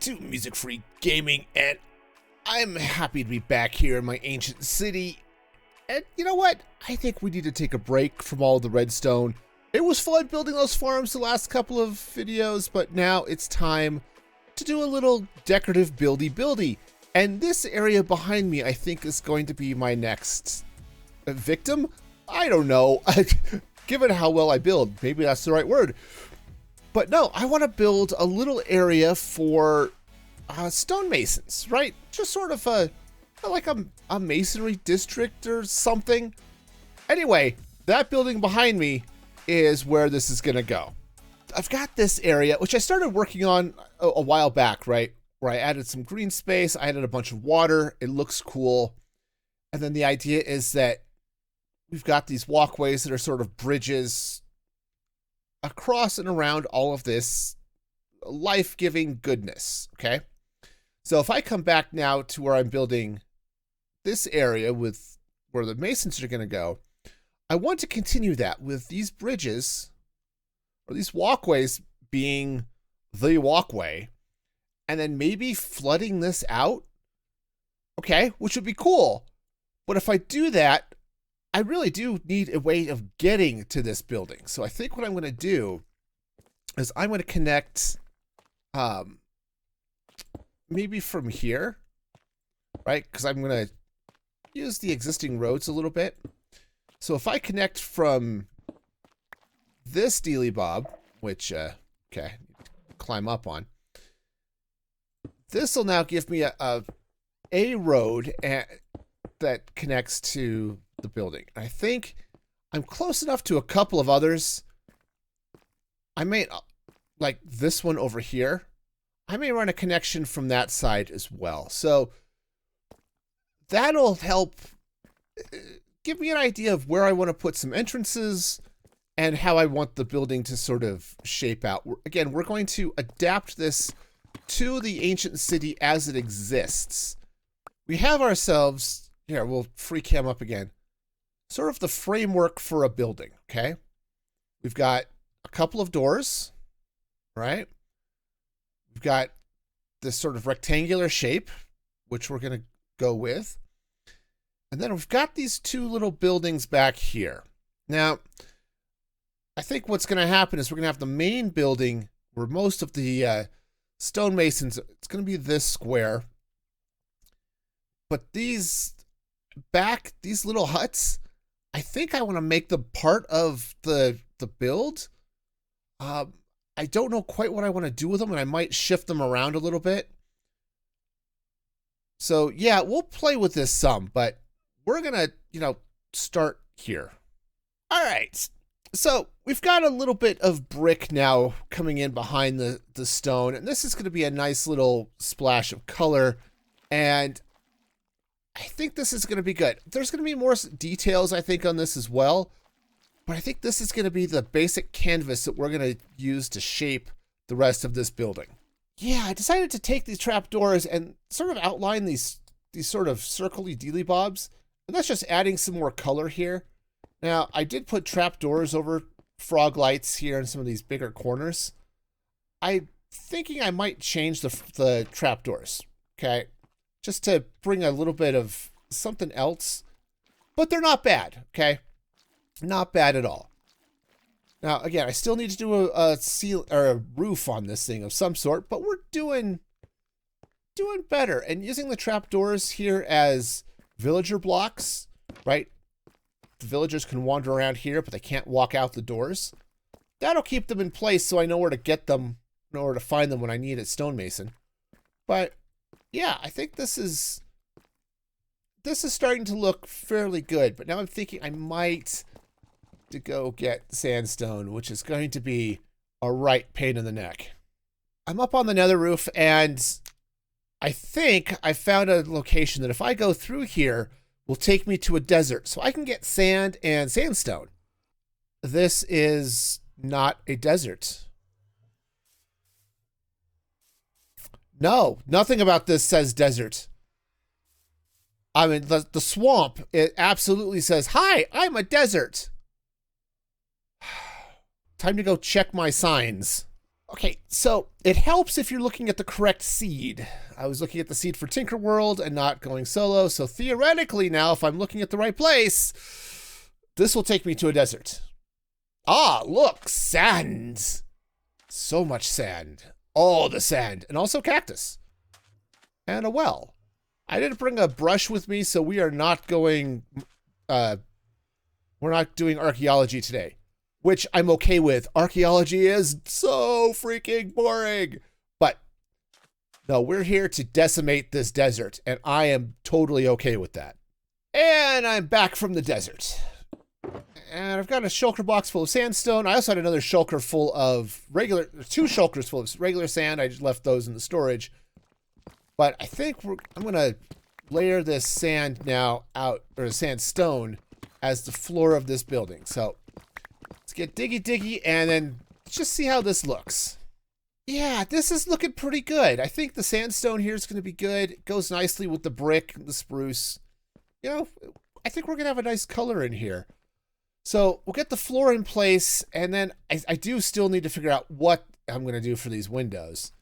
to Music Free Gaming, and I'm happy to be back here in my ancient city. And you know what? I think we need to take a break from all the redstone. It was fun building those farms the last couple of videos, but now it's time to do a little decorative buildy. And this area behind me, I think, is going to be my next victim. I don't know. Given how well I build, maybe that's the right word. But no, I want to build a little area for stonemasons, right? Just sort of like a masonry district or something. Anyway, that building behind me is where this is going to go. I've got this area, which I started working on a while back, right? Where I added some green space, I added a bunch of water. It looks cool. And then the idea is that we've got these walkways that are sort of bridges across and around all of this life-giving goodness, okay? So if I come back now to where I'm building this area with where the masons are going to go, I want to continue that with these bridges or these walkways being the walkway, and then maybe flooding this out, okay, which would be cool. But if I do that, I really do need a way of getting to this building. So I think what I'm going to do is I'm going to connect maybe from here, right? Because I'm going to use the existing roads a little bit. So if I connect from this dealy bob, which, okay, climb up on, this will now give me a road that connects to the building. I think I'm close enough to a couple of others. I may, like this one over here, I may run a connection from that side as well. So that'll help give me an idea of where I want to put some entrances and how I want the building to sort of shape out. Again, we're going to adapt this to the ancient city as it exists. We have ourselves, here, we'll free cam up again, sort of the framework for a building, okay? We've got a couple of doors, right? We've got this sort of rectangular shape, which we're going to go with. And then we've got these two little buildings back here. Now, I think what's going to happen is we're going to have the main building where most of the stonemasons, it's going to be this square. But these little huts, I think I want to make them part of the build. I don't know quite what I want to do with them, and I might shift them around a little bit. So yeah, we'll play with this some, but we're gonna, start here. All right. So we've got a little bit of brick now coming in behind the stone, and this is going to be a nice little splash of color, and I think this is going to be good. There's going to be more details, I think, on this as well, but I think this is going to be the basic canvas that we're going to use to shape the rest of this building. Yeah, I decided to take these trapdoors and sort of outline these sort of circly dealy bobs, and that's just adding some more color here. Now, I did put trapdoors over frog lights here in some of these bigger corners. I'm thinking I might change the trapdoors, okay? Just to bring a little bit of something else. But they're not bad, okay? Not bad at all. Now, again, I still need to do a seal or a roof on this thing of some sort, but we're doing better. And using the trapdoors here as villager blocks, right? The villagers can wander around here, but they can't walk out the doors. That'll keep them in place so I know where to get them, know where to find them when I need a stonemason. But yeah, I think this is starting to look fairly good. But now I'm thinking I might to go get sandstone, which is going to be a right pain in the neck. I'm up on the nether roof, and I think I found a location that if I go through here will take me to a desert, so I can get sand and sandstone. This is not a desert. No, nothing about this says desert. I mean, the swamp, it absolutely says, "Hi, I'm a desert." Time to go check my signs. Okay, so it helps if you're looking at the correct seed. I was looking at the seed for Tinker World and not going solo, so theoretically now, if I'm looking at the right place, this will take me to a desert. Ah, look, sand. So much sand. All the sand. And also cactus. And a well. I didn't bring a brush with me, so we are not going... we're not doing archaeology today. Which I'm okay with. Archaeology is so freaking boring. But, no, we're here to decimate this desert, and I am totally okay with that. And I'm back from the desert. And I've got a shulker box full of sandstone. I also had another shulker full of regular, 2 shulkers full of regular sand. I just left those in the storage. But I think I'm going to layer this sand now out, or sandstone, as the floor of this building. So let's get diggy, and then just see how this looks. Yeah, this is looking pretty good. I think the sandstone here is going to be good. It goes nicely with the brick, the spruce. You know, I think we're going to have a nice color in here. So we'll get the floor in place, and then I do still need to figure out what I'm going to do for these windows.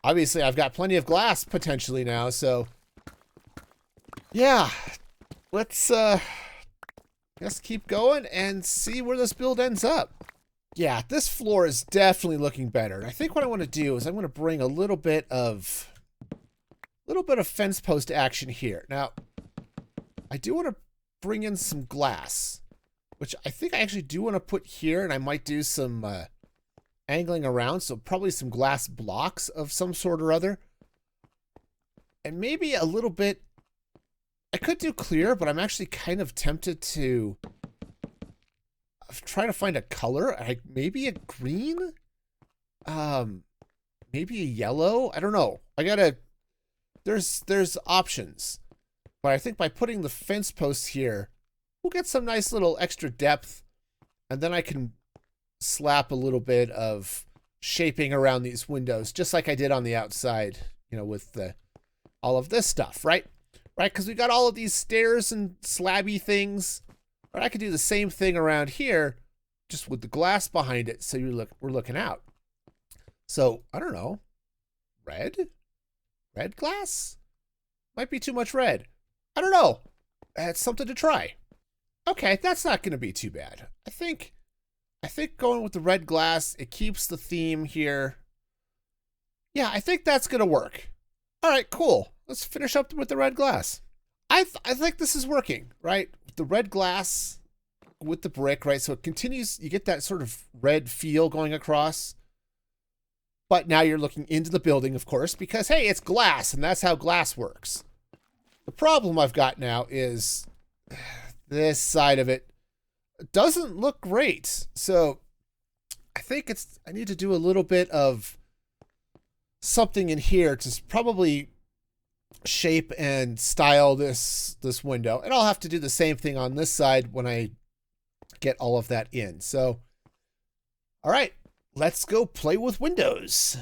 Obviously, I've got plenty of glass potentially now, so yeah, let's keep going and see where this build ends up. Yeah, this floor is definitely looking better. I think what I want to do is I'm going to bring a little bit of fence post action here. Now, I do want to bring in some glass, which I think I actually do want to put here, and I might do some angling around, so probably some glass blocks of some sort or other. And maybe a little bit, I could do clear, but I'm actually kind of tempted to try to find a color. Maybe a green? Maybe a yellow? I don't know. There's options. But I think by putting the fence posts here, we'll get some nice little extra depth, and then I can slap a little bit of shaping around these windows, just like I did on the outside, you know, with all of this stuff, right? Right, because we got all of these stairs and slabby things. But I could do the same thing around here, just with the glass behind it, so we're looking out. So, I don't know. Red? Red glass? Might be too much red. I don't know. It's something to try. Okay, that's not going to be too bad. I think going with the red glass, it keeps the theme here. Yeah, I think that's going to work. All right, cool. Let's finish up with the red glass. I think this is working, right? The red glass with the brick, right? So it continues, you get that sort of red feel going across. But now you're looking into the building, of course, because, hey, it's glass, and that's how glass works. The problem I've got now is this side of it doesn't look great. So I think I need to do a little bit of something in here to probably shape and style this window. And I'll have to do the same thing on this side when I get all of that in. So, all right, let's go play with windows.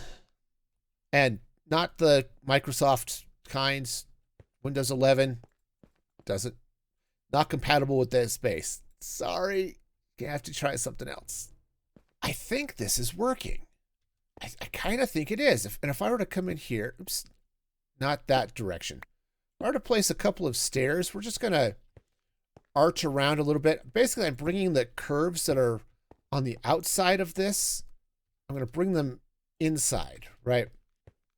And not the Microsoft kinds. Windows 11 not compatible with this space. Sorry, you have to try something else. I think this is working. I kind of think it is. If I were to come in here, oops, not that direction. If I were to place a couple of stairs, we're just going to arch around a little bit. Basically, I'm bringing the curves that are on the outside of this, I'm going to bring them inside, right?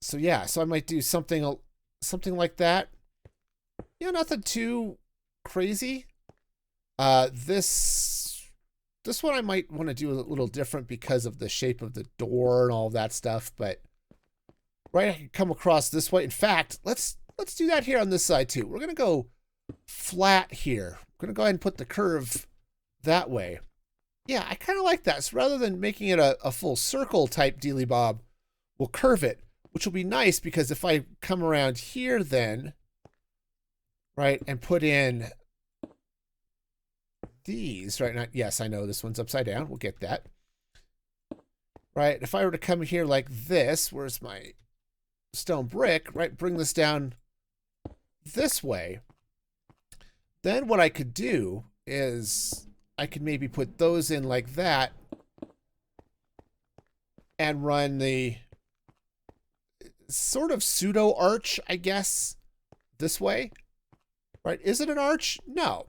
So yeah, so I might do something like that. You know, nothing too crazy. This one I might want to do a little different because of the shape of the door and all of that stuff, but right, I can come across this way. In fact, let's do that here on this side too. We're going to go flat here. I'm going to go ahead and put the curve that way. Yeah, I kind of like that. So rather than making it a full circle type dealy bob, we'll curve it, which will be nice because if I come around here then, right, and put in these, right? Not, yes, I know this one's upside down. We'll get that. Right, if I were to come here like this, where's my stone brick, right, bring this down this way, then what I could do is I could maybe put those in like that. and run the sort of pseudo arch, I guess, this way, right? Is it an arch? No.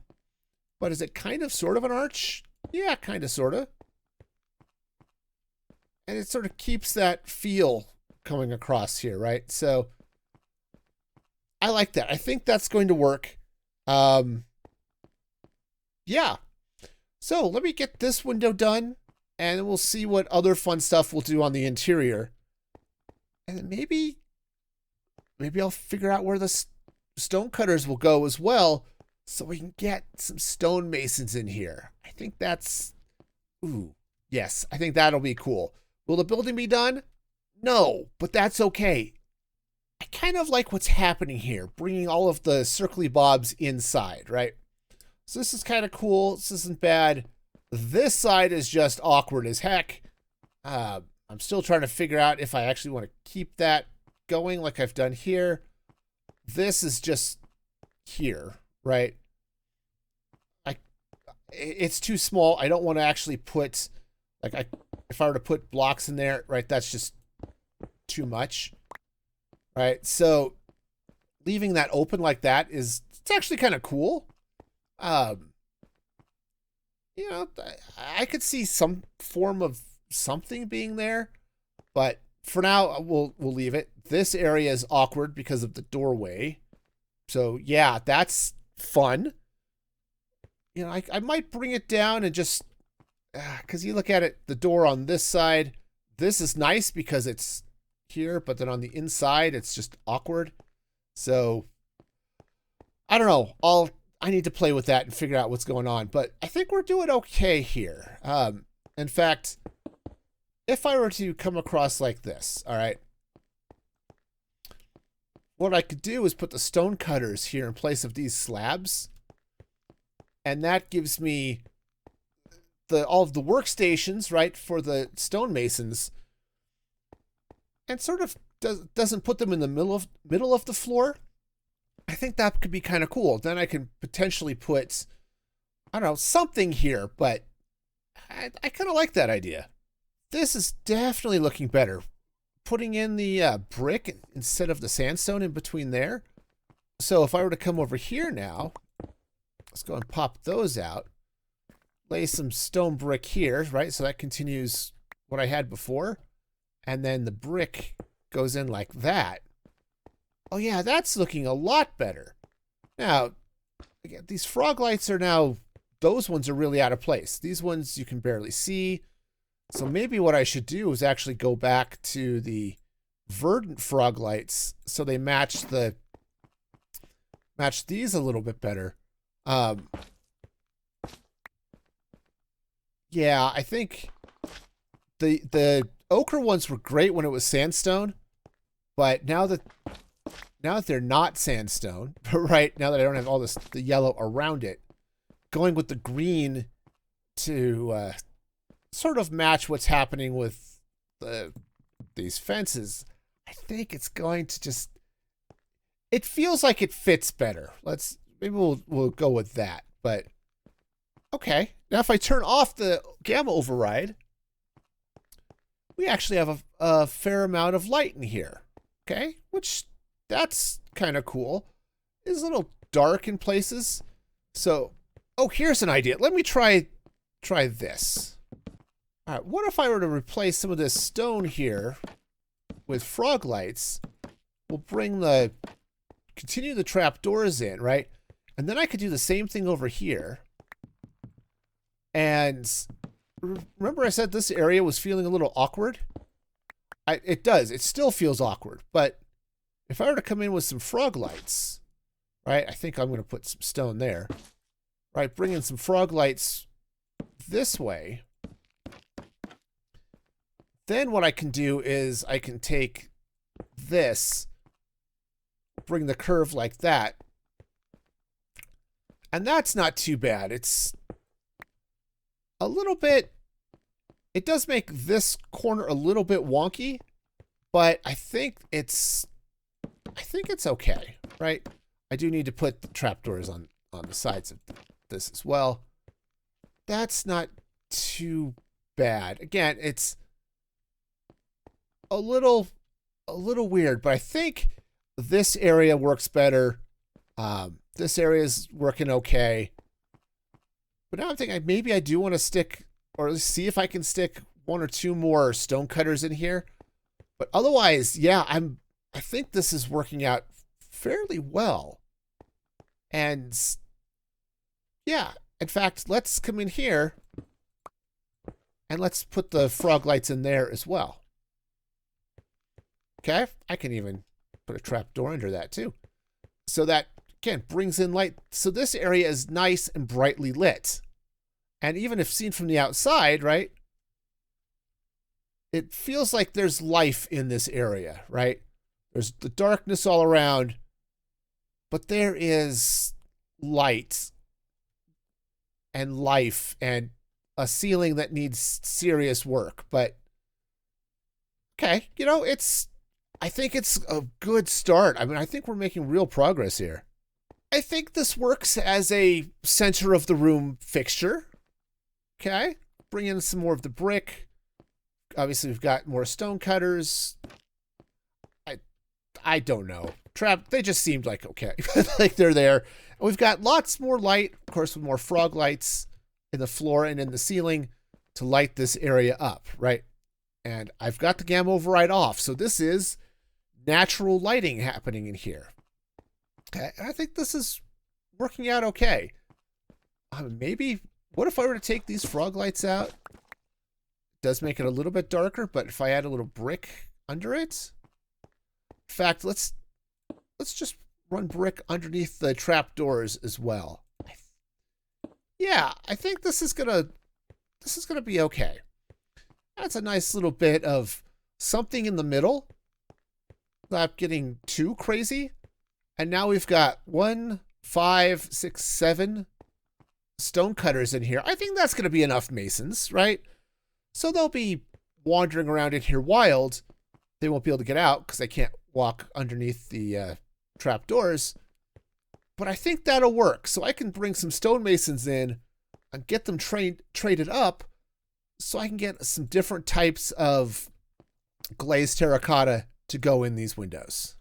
But is it kind of sort of an arch? Yeah, kind of sort of. And it sort of keeps that feel coming across here, right? So I like that. I think that's going to work. Yeah. So let me get this window done, and we'll see what other fun stuff we'll do on the interior. And then maybe I'll figure out where the stone cutters will go as well, so we can get some stonemasons in here. I think that's... Ooh, yes, I think that'll be cool. Will the building be done? No, but that's okay. I kind of like what's happening here, bringing all of the circly bobs inside, right? So this is kind of cool. This isn't bad. This side is just awkward as heck. I'm still trying to figure out if I actually want to keep that going like I've done here. This is just here, right? It's too small. I don't want to actually put, like, if I were to put blocks in there, right, that's just too much, right? So leaving that open like that it's actually kind of cool. You know, I could see some form of something being there, but for now we'll leave it. This area is awkward because of the doorway. So yeah, that's fun. You know, I might bring it down and just, because you look at it, the door on this side, this is nice because it's here, but then on the inside, it's just awkward. So I don't know. I need to play with that and figure out what's going on, but I think we're doing okay here. In fact, if I were to come across like this, all right, what I could do is put the stone cutters here in place of these slabs. And that gives me all of the workstations, right, for the stonemasons, and sort of doesn't put them in the middle of the floor. I think that could be kind of cool. Then I can potentially put, I don't know, something here, but I kind of like that idea. This is definitely looking better. Putting in the brick instead of the sandstone in between there. So if I were to come over here now, let's go and pop those out. Lay some stone brick here, right? So that continues what I had before. And then the brick goes in like that. Oh yeah, that's looking a lot better. Now, again, these frog lights are now, those ones are really out of place. These ones you can barely see. So maybe what I should do is actually go back to the verdant frog lights so they match these a little bit better. Yeah, I think the ochre ones were great when it was sandstone, but now that they're not sandstone, right? Now that I don't have all the yellow around it, going with the green to sort of match what's happening with these fences, I think it's going to just, it feels like it fits better. Maybe we'll go with that. But okay, now if I turn off the gamma override, we actually have a fair amount of light in here. Okay, which that's kind of cool. It's a little dark in places. So, oh, here's an idea. Let me try this. All right, what if I were to replace some of this stone here with frog lights? We'll continue the trapdoors in, right? And then I could do the same thing over here. And remember I said this area was feeling a little awkward? It does. It still feels awkward. But if I were to come in with some frog lights, right? I think I'm going to put some stone there. Right, bring in some frog lights this way. Then what I can do is I can take this, bring the curve like that. And that's not too bad. It's a little bit, it does make this corner a little bit wonky, but I think it's okay, right? I do need to put the trapdoors on the sides of this as well. That's not too bad. Again, it's a little weird, but I think this area works better. This area is working okay. But now I'm thinking maybe I do want to stick, or at least see if I can stick one or two more stone cutters in here. But otherwise, yeah, I think this is working out fairly well. And yeah, in fact, let's come in here and let's put the frog lights in there as well. Okay, I can even put a trap door under that too. So that, again, brings in light. So this area is nice and brightly lit. And even if seen from the outside, right, it feels like there's life in this area, right? There's the darkness all around, but there is light and life and a ceiling that needs serious work. But okay, you know, I think it's a good start. I mean, I think we're making real progress here. I think this works as a center of the room fixture. Okay, bring in some more of the brick. Obviously, we've got more stone cutters. I don't know. They just seemed like okay. Like they're there. And we've got lots more light, of course, with more frog lights in the floor and in the ceiling to light this area up, right? And I've got the gamma override off. So this is natural lighting happening in here. Okay, and I think this is working out okay. Maybe, what if I were to take these frog lights out? It does make it a little bit darker, but if I add a little brick under it, in fact, let's just run brick underneath the trap doors as well. Yeah, I think this is gonna be okay. That's a nice little bit of something in the middle, not getting too crazy. And now we've got 1, 5, 6, 7 stone cutters in here. I think that's going to be enough masons, right? So they'll be wandering around in here wild. They won't be able to get out because they can't walk underneath the trap doors. But I think that'll work. So I can bring some stonemasons in and get them traded up so I can get some different types of glazed terracotta to go in these windows.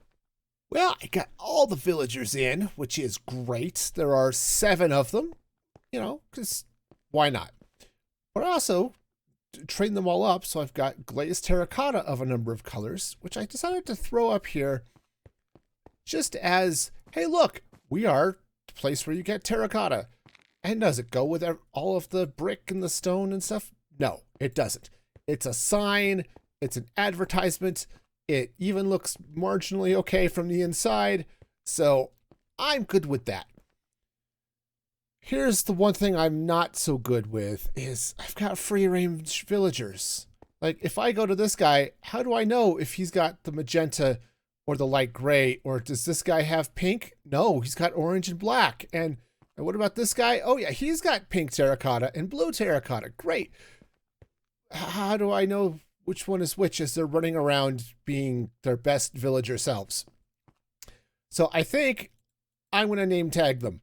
Well, I got all the villagers in, which is great. There are 7 of them, you know, because why not? But I also trained them all up, so I've got glazed terracotta of a number of colors, which I decided to throw up here just as, hey, look, we are the place where you get terracotta. And does it go with all of the brick and the stone and stuff? No, it doesn't. It's a sign. It's an advertisement. It even looks marginally okay from the inside. So I'm good with that. Here's the one thing I'm not so good with is I've got free range villagers. Like if I go to this guy, how do I know if he's got the magenta or the light gray, or does this guy have pink? No, he's got orange and black. And what about this guy? Oh yeah, he's got pink terracotta and blue terracotta. Great. How do I know which one is which as they're running around being their best villager selves? So I think I'm going to name tag them,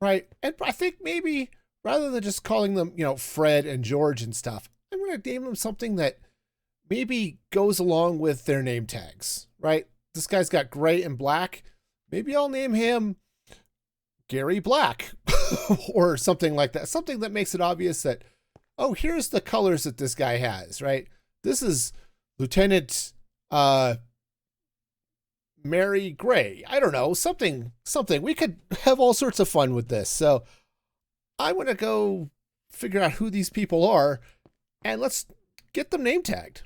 right? And I think maybe rather than just calling them, you know, Fred and George and stuff, I'm going to name them something that maybe goes along with their name tags, right? This guy's got gray and black. Maybe I'll name him Gary Black or something like that. Something that makes it obvious that, oh, here's the colors that this guy has, right? This is Lieutenant Mary Gray. I don't know, something. We could have all sorts of fun with this. So I want to go figure out who these people are and let's get them name tagged.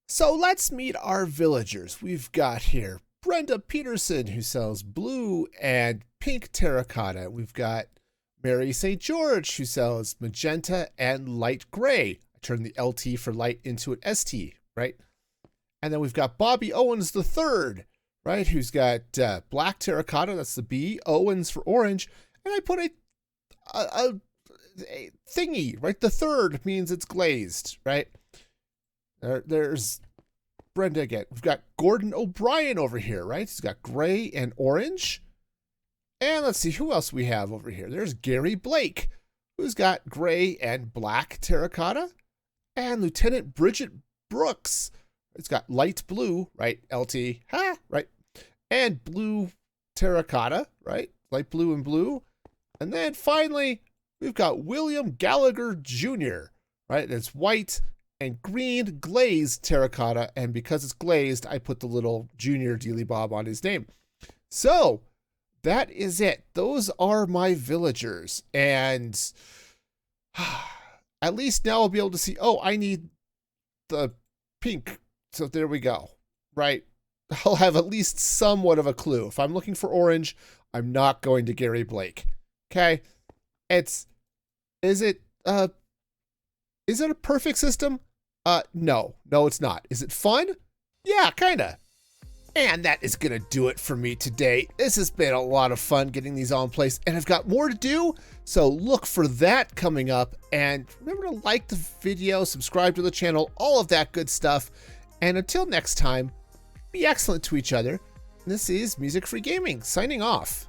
So let's meet our villagers. We've got here Brenda Peterson, who sells blue and pink terracotta. We've got Mary St. George, who sells magenta and light gray. I turned the LT for light into an ST, right? And then we've got Bobby Owens III, right? Who's got black terracotta, that's the B, Owens for orange. And I put a thingy, right? The third means it's glazed, right? There's Brenda again. We've got Gordon O'Brien over here, right? He's got gray and orange. And let's see who else we have over here. There's Gary Blake, who's got gray and black terracotta. And Lieutenant Bridget Brooks, It's got light blue, right? LT, ha, right? And blue terracotta, right? Light blue and blue. And then finally, we've got William Gallagher Jr., right? And it's white and green glazed terracotta. And because it's glazed, I put the little Junior Dealy Bob on his name. So that is it. Those are my villagers. And at least now I'll be able to see, oh, I need the pink. So there we go, right? I'll have at least somewhat of a clue. If I'm looking for orange, I'm not going to Gary Blake. Okay? Is it a perfect system? No, it's not. Is it fun? Yeah, kinda. And that is gonna do it for me today. This has been a lot of fun getting these all in place, and I've got more to do, so look for that coming up. And remember to like the video, subscribe to the channel, all of that good stuff. And until next time, be excellent to each other. This is Music Free Gaming, signing off.